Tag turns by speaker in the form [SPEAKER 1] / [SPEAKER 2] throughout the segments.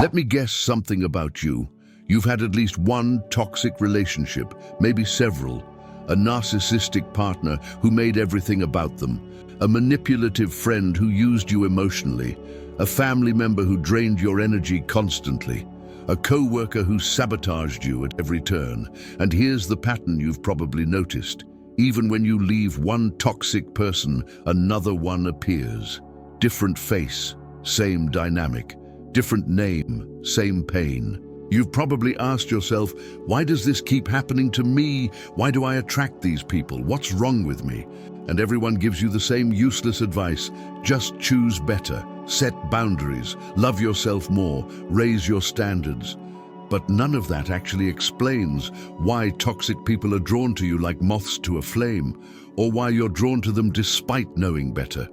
[SPEAKER 1] Let me guess something about you. You've had at least one toxic relationship, maybe several. A narcissistic partner who made everything about them. A manipulative friend who used you emotionally. A family member who drained your energy constantly. A co-worker who sabotaged you at every turn. And here's the pattern you've probably noticed. Even when you leave one toxic person, another one appears. Different face, same dynamic. Different name, same pain. You've probably asked yourself, why does this keep happening to me? Why do I attract these people? What's wrong with me? And everyone gives you the same useless advice. Just choose better, set boundaries, love yourself more, raise your standards. But none of that actually explains why toxic people are drawn to you like moths to a flame, or why you're drawn to them despite knowing better.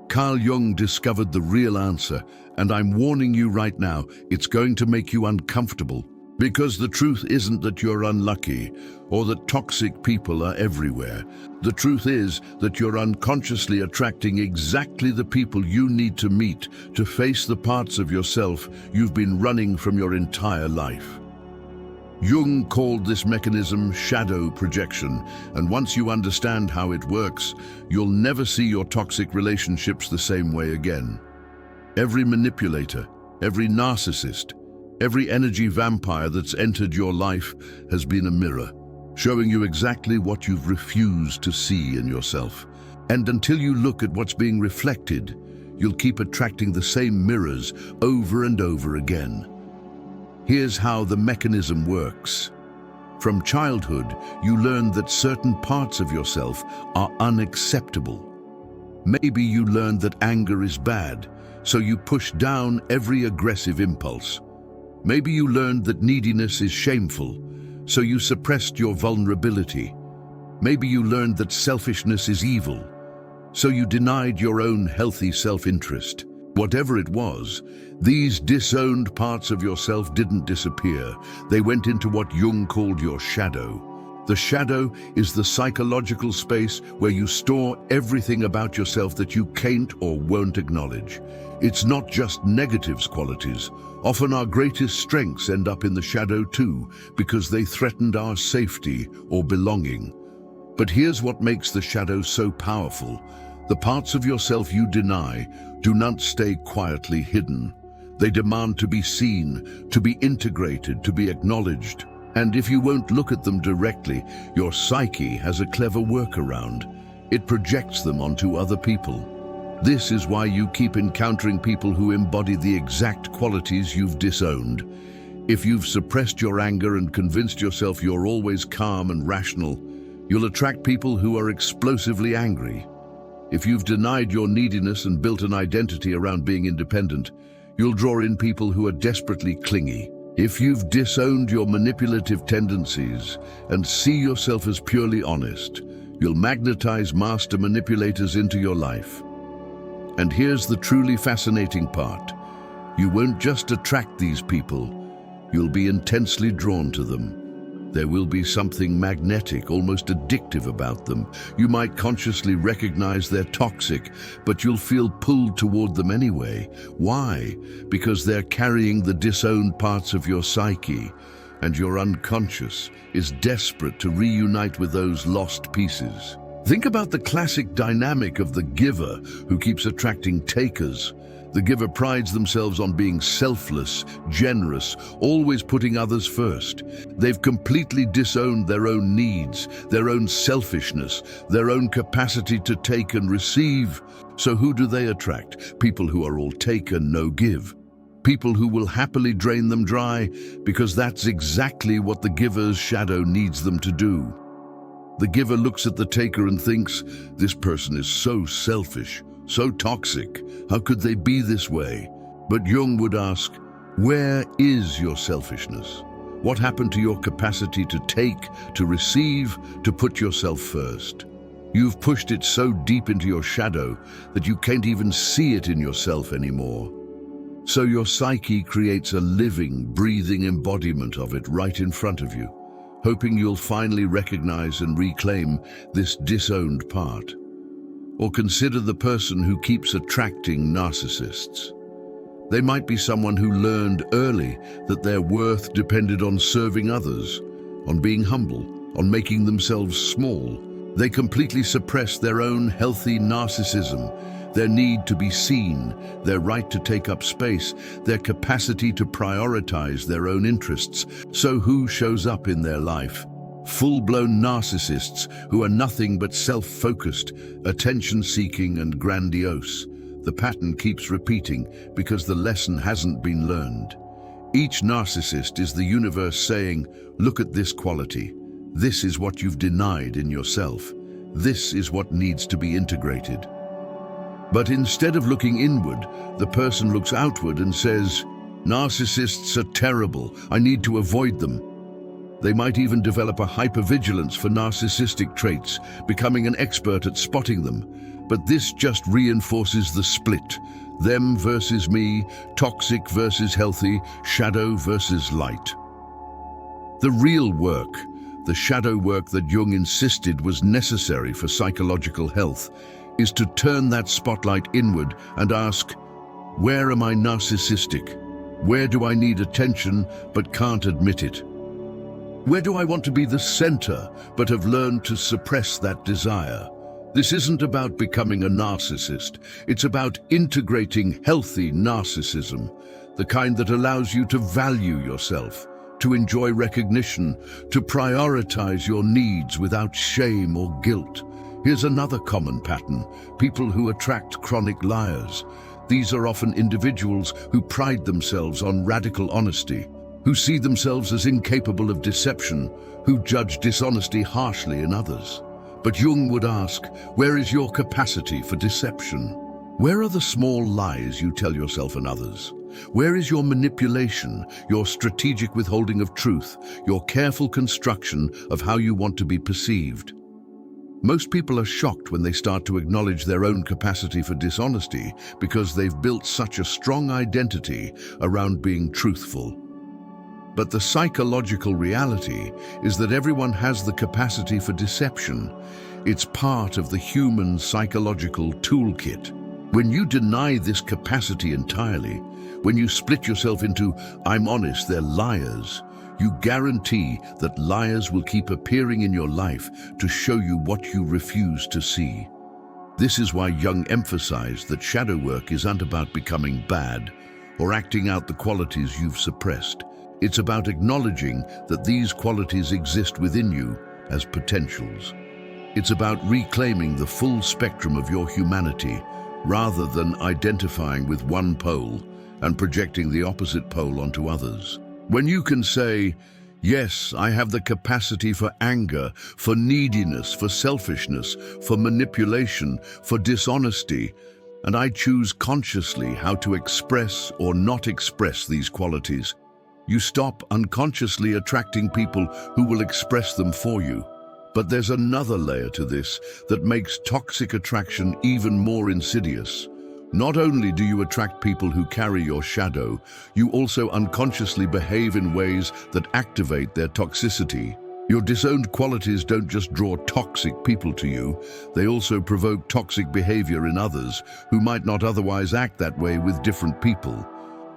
[SPEAKER 1] Carl Jung discovered the real answer, and I'm warning you right now, it's going to make you uncomfortable. Because the truth isn't that you're unlucky, or that toxic people are everywhere. The truth is that you're unconsciously attracting exactly the people you need to meet to face the parts of yourself you've been running from your entire life. Jung called this mechanism shadow projection, and once you understand how it works, you'll never see your toxic relationships the same way again. Every manipulator, every narcissist, every energy vampire that's entered your life has been a mirror, showing you exactly what you've refused to see in yourself. And until you look at what's being reflected, you'll keep attracting the same mirrors over and over again. Here's how the mechanism works. From childhood, you learn that certain parts of yourself are unacceptable. Maybe you learned that anger is bad, so you push down every aggressive impulse. Maybe you learned that neediness is shameful, so you suppressed your vulnerability. Maybe you learned that selfishness is evil, so you denied your own healthy self-interest. Whatever it was, these disowned parts of yourself didn't disappear. They went into what Jung called your shadow. The shadow is the psychological space where you store everything about yourself that you can't or won't acknowledge. It's not just negatives qualities. Often our greatest strengths end up in the shadow too, because they threatened our safety or belonging. But here's what makes the shadow so powerful. The parts of yourself you deny do not stay quietly hidden. They demand to be seen, to be integrated, to be acknowledged. And if you won't look at them directly, your psyche has a clever workaround. It projects them onto other people. This is why you keep encountering people who embody the exact qualities you've disowned. If you've suppressed your anger and convinced yourself you're always calm and rational, you'll attract people who are explosively angry. If you've denied your neediness and built an identity around being independent, you'll draw in people who are desperately clingy. If you've disowned your manipulative tendencies and see yourself as purely honest, you'll magnetize master manipulators into your life. And here's the truly fascinating part. You won't just attract these people, you'll be intensely drawn to them. There will be something magnetic, almost addictive about them. You might consciously recognize they're toxic, but you'll feel pulled toward them anyway. Why? Because they're carrying the disowned parts of your psyche, and your unconscious is desperate to reunite with those lost pieces. Think about the classic dynamic of the giver who keeps attracting takers. The giver prides themselves on being selfless, generous, always putting others first. They've completely disowned their own needs, their own selfishness, their own capacity to take and receive. So who do they attract? People who are all take and no give. People who will happily drain them dry, because that's exactly what the giver's shadow needs them to do. The giver looks at the taker and thinks, this person is so selfish, so toxic. How could they be this way? But Jung would ask, where is your selfishness? What happened to your capacity to take, to receive, to put yourself first? You've pushed it so deep into your shadow that you can't even see it in yourself anymore. So your psyche creates a living, breathing embodiment of it right in front of you, hoping you'll finally recognize and reclaim this disowned part. Or consider the person who keeps attracting narcissists. They might be someone who learned early that their worth depended on serving others, on being humble, on making themselves small. They completely suppress their own healthy narcissism, their need to be seen, their right to take up space, their capacity to prioritize their own interests. So who shows up in their life? Full-blown narcissists who are nothing but self-focused, attention-seeking and grandiose. The pattern keeps repeating because the lesson hasn't been learned. Each narcissist is the universe saying, look at this quality. This is what you've denied in yourself. This is what needs to be integrated. But instead of looking inward, the person looks outward and says, narcissists are terrible. I need to avoid them. They might even develop a hypervigilance for narcissistic traits, becoming an expert at spotting them. But this just reinforces the split. Them versus me, toxic versus healthy, shadow versus light. The real work, the shadow work that Jung insisted was necessary for psychological health, is to turn that spotlight inward and ask, where am I narcissistic? Where do I need attention but can't admit it? Where do I want to be the center but have learned to suppress that desire? This isn't about becoming a narcissist. It's about integrating healthy narcissism, the kind that allows you to value yourself, to enjoy recognition, to prioritize your needs without shame or guilt. Here's another common pattern: people who attract chronic liars. These are often individuals who pride themselves on radical honesty, who see themselves as incapable of deception, who judge dishonesty harshly in others. But Jung would ask, where is your capacity for deception? Where are the small lies you tell yourself and others? Where is your manipulation, your strategic withholding of truth, your careful construction of how you want to be perceived? Most people are shocked when they start to acknowledge their own capacity for dishonesty because they've built such a strong identity around being truthful. But the psychological reality is that everyone has the capacity for deception. It's part of the human psychological toolkit. When you deny this capacity entirely, when you split yourself into, I'm honest, they're liars, you guarantee that liars will keep appearing in your life to show you what you refuse to see. This is why Jung emphasized that shadow work isn't about becoming bad or acting out the qualities you've suppressed. It's about acknowledging that these qualities exist within you as potentials. It's about reclaiming the full spectrum of your humanity rather than identifying with one pole and projecting the opposite pole onto others. When you can say, yes, I have the capacity for anger, for neediness, for selfishness, for manipulation, for dishonesty, and I choose consciously how to express or not express these qualities, you stop unconsciously attracting people who will express them for you. But there's another layer to this that makes toxic attraction even more insidious. Not only do you attract people who carry your shadow, you also unconsciously behave in ways that activate their toxicity. Your disowned qualities don't just draw toxic people to you, they also provoke toxic behavior in others who might not otherwise act that way with different people.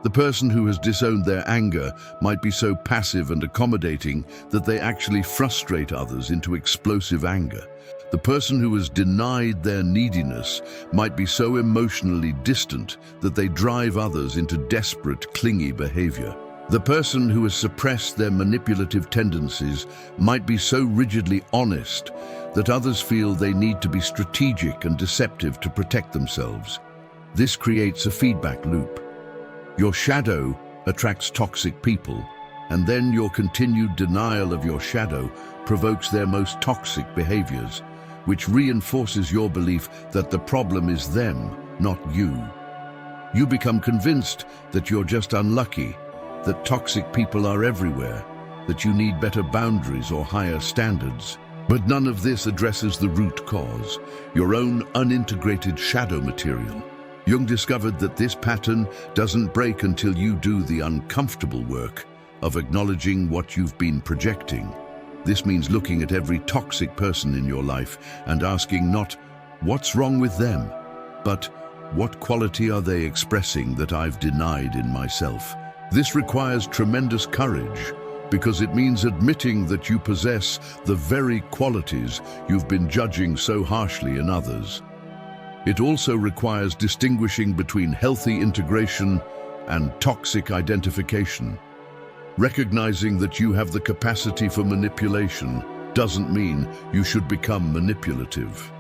[SPEAKER 1] The person who has disowned their anger might be so passive and accommodating that they actually frustrate others into explosive anger. The person who has denied their neediness might be so emotionally distant that they drive others into desperate, clingy behavior. The person who has suppressed their manipulative tendencies might be so rigidly honest that others feel they need to be strategic and deceptive to protect themselves. This creates a feedback loop. Your shadow attracts toxic people, and then your continued denial of your shadow provokes their most toxic behaviors, which reinforces your belief that the problem is them, not you. You become convinced that you're just unlucky, that toxic people are everywhere, that you need better boundaries or higher standards. But none of this addresses the root cause, your own unintegrated shadow material. Jung discovered that this pattern doesn't break until you do the uncomfortable work of acknowledging what you've been projecting. This means looking at every toxic person in your life and asking not, what's wrong with them, but What quality are they expressing that I've denied in myself? This requires tremendous courage, because it means admitting that you possess the very qualities you've been judging so harshly in others. It also requires distinguishing between healthy integration and toxic identification. Recognizing that you have the capacity for manipulation doesn't mean you should become manipulative.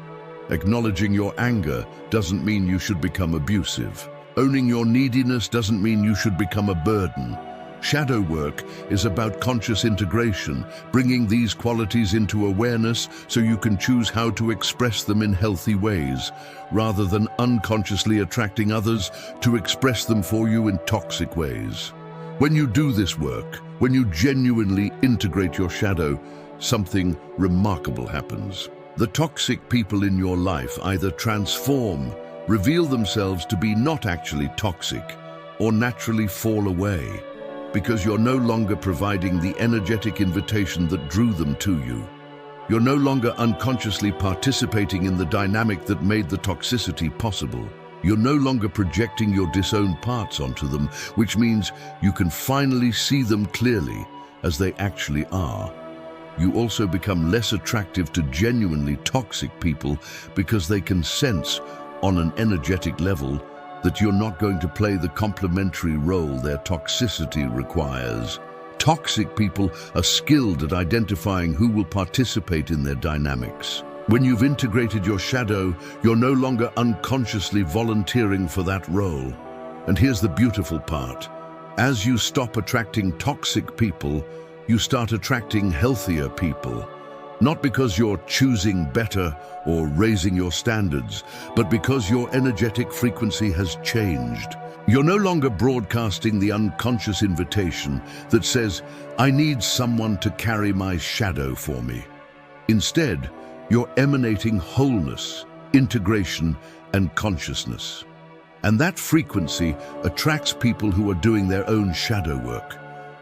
[SPEAKER 1] Acknowledging your anger doesn't mean you should become abusive. Owning your neediness doesn't mean you should become a burden. Shadow work is about conscious integration, bringing these qualities into awareness so you can choose how to express them in healthy ways, rather than unconsciously attracting others to express them for you in toxic ways. When you do this work, when you genuinely integrate your shadow, something remarkable happens. The toxic people in your life either transform, reveal themselves to be not actually toxic, or naturally fall away, because you're no longer providing the energetic invitation that drew them to you. You're no longer unconsciously participating in the dynamic that made the toxicity possible. You're no longer projecting your disowned parts onto them, which means you can finally see them clearly as they actually are. You also become less attractive to genuinely toxic people because they can sense on an energetic level that you're not going to play the complementary role their toxicity requires. Toxic people are skilled at identifying who will participate in their dynamics. When you've integrated your shadow, you're no longer unconsciously volunteering for that role. And here's the beautiful part. As you stop attracting toxic people, you start attracting healthier people. Not because you're choosing better or raising your standards, but because your energetic frequency has changed. You're no longer broadcasting the unconscious invitation that says, "I need someone to carry my shadow for me." Instead, you're emanating wholeness, integration, and consciousness. And that frequency attracts people who are doing their own shadow work,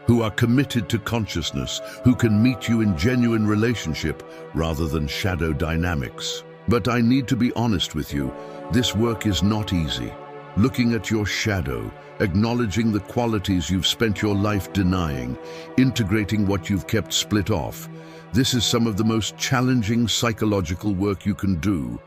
[SPEAKER 1] who are committed to consciousness, who can meet you in genuine relationship rather than shadow dynamics. But I need to be honest with you, this work is not easy. Looking at your shadow, acknowledging the qualities you've spent your life denying, integrating what you've kept split off, this is some of the most challenging psychological work you can do.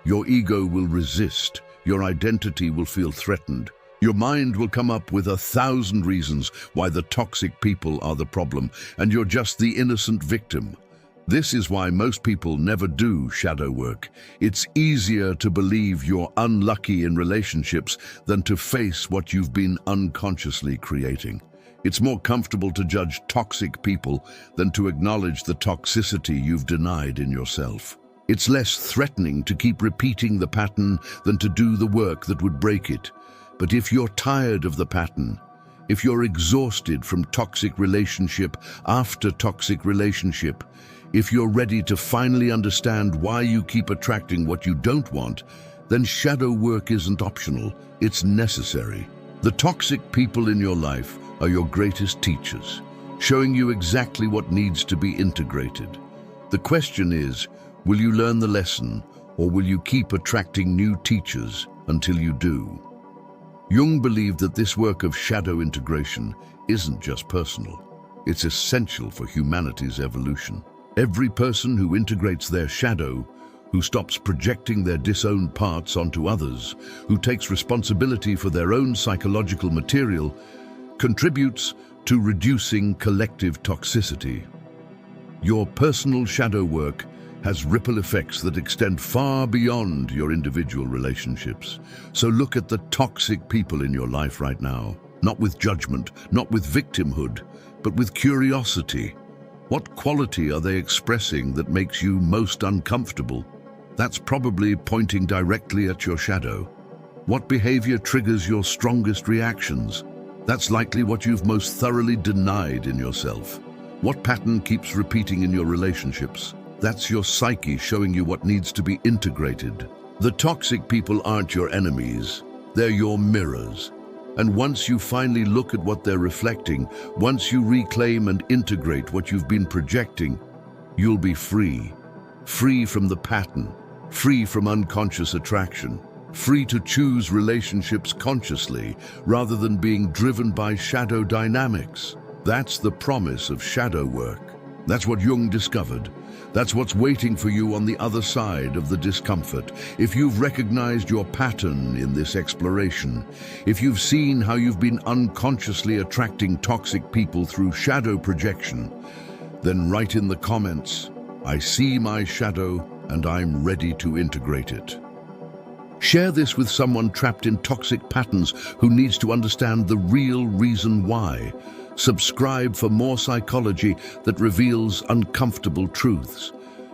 [SPEAKER 1] Your ego will resist, your identity will feel threatened. Your mind will come up with 1,000 reasons why the toxic people are the problem, and you're just the innocent victim. This is why most people never do shadow work. It's easier to believe you're unlucky in relationships than to face what you've been unconsciously creating. It's more comfortable to judge toxic people than to acknowledge the toxicity you've denied in yourself. It's less threatening to keep repeating the pattern than to do the work that would break it. But if you're tired of the pattern, if you're exhausted from toxic relationship after toxic relationship, if you're ready to finally understand why you keep attracting what you don't want, then shadow work isn't optional, it's necessary. The toxic people in your life are your greatest teachers, showing you exactly what needs to be integrated. The question is, will you learn the lesson, or will you keep attracting new teachers until you do? Jung believed that this work of shadow integration isn't just personal. It's essential for humanity's evolution. Every person who integrates their shadow, who stops projecting their disowned parts onto others, who takes responsibility for their own psychological material, contributes to reducing collective toxicity. Your personal shadow work has ripple effects that extend far beyond your individual relationships. So look at the toxic people in your life right now, not with judgment, not with victimhood, but with curiosity. What quality are they expressing that makes you most uncomfortable? That's probably pointing directly at your shadow. What behavior triggers your strongest reactions? That's likely what you've most thoroughly denied in yourself. What pattern keeps repeating in your relationships? That's your psyche showing you what needs to be integrated. The toxic people aren't your enemies, they're your mirrors. And once you finally look at what they're reflecting, once you reclaim and integrate what you've been projecting, you'll be free. Free from the pattern, free from unconscious attraction, free to choose relationships consciously rather than being driven by shadow dynamics. That's the promise of shadow work. That's what Jung discovered. That's what's waiting for you on the other side of the discomfort. If you've recognized your pattern in this exploration, if you've seen how you've been unconsciously attracting toxic people through shadow projection, then write in the comments, "I see my shadow and I'm ready to integrate it." Share this with someone trapped in toxic patterns who needs to understand the real reason why. Subscribe for more psychology that reveals uncomfortable truths.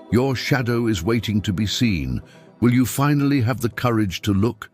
[SPEAKER 1] Your shadow is waiting to be seen. Will you finally have the courage to look,